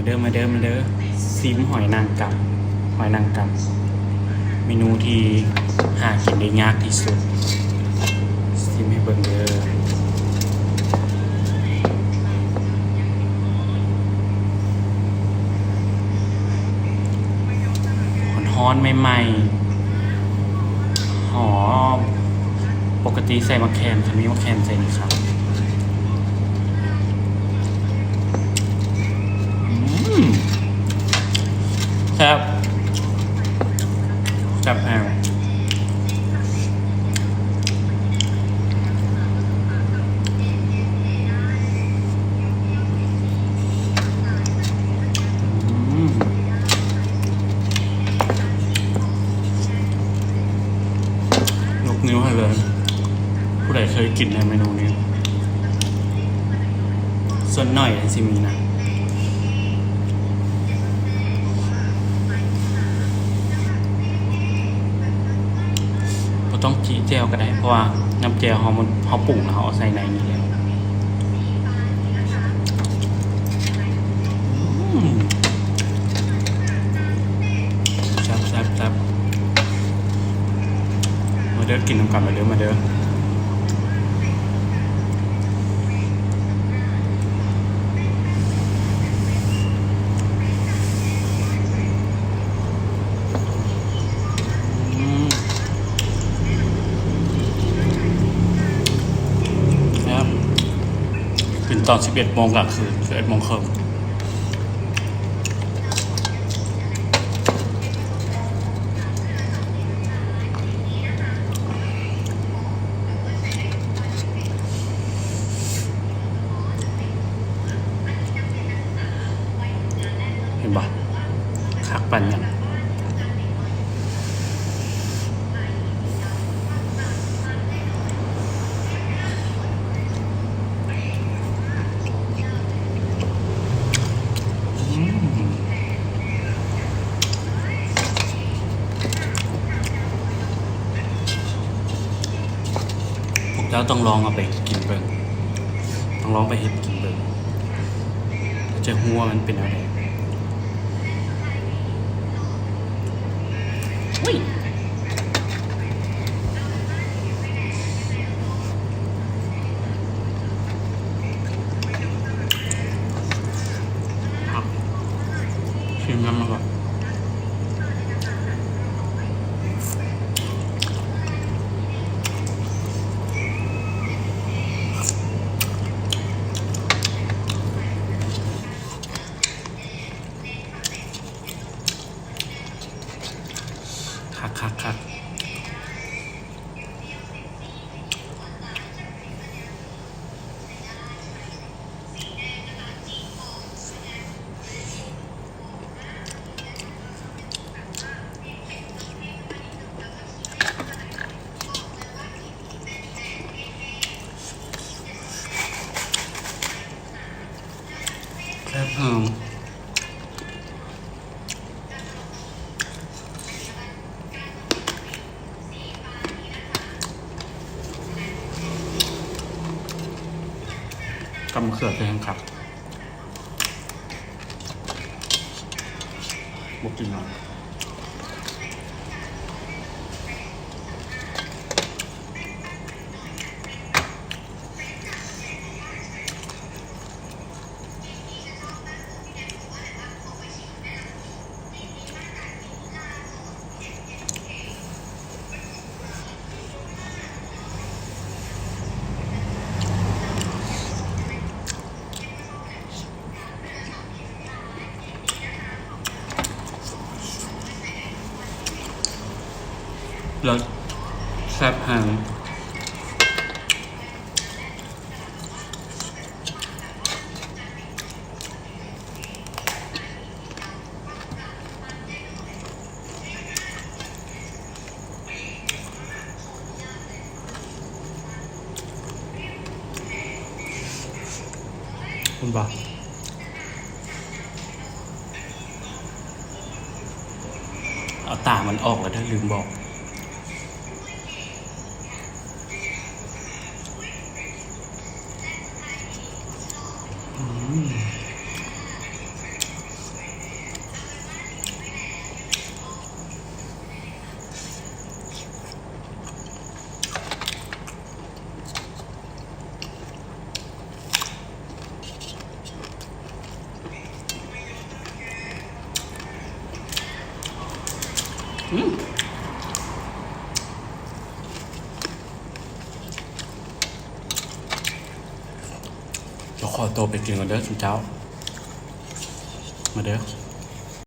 ด้อมาเด้อมาเด้อซิมหอยนางกับหอยนางกับเมนูที่หากินได้ยากที่สุดซิมให้เบิ่งเด้อฮ้อนใหม่ๆหอมปกติใส่มะแขนจะมีมะแขนใส่นี่ครับแซ่บแซ่บแอลนิ้วให้เลยผู้ใดเคยกินในเมนูนี้ส่วนหน่อยสิมีนะเราต้องจีเจลก็ได้เพราะว่าน้ำเจลเขาปรุงแล้วเขาเอาใส่ในนี้แล้วแซ่บมาเด้อกินน้ำกันมาเด้อมาเด้อถึงตอน11 โมงก็คือ11 โมงครึ่งเห็นปะคักปั่นยังเจ้าต้องลองเอาไปกินเบิ่งต้องลองไปเห็ดกินเบิ่งจะหัวมันเป็นอะไรอุ้ยชิมน้ำมาก่อนคักแซ่บหอมกำเขือแพงครับบุกกินหน่อยแล้วแซ่บหางคุณบอกเอาตามันออกแล้วถ้าลืมบอก จะขอตัวไปกินกันเด้อสุเจ้า มาเด้อ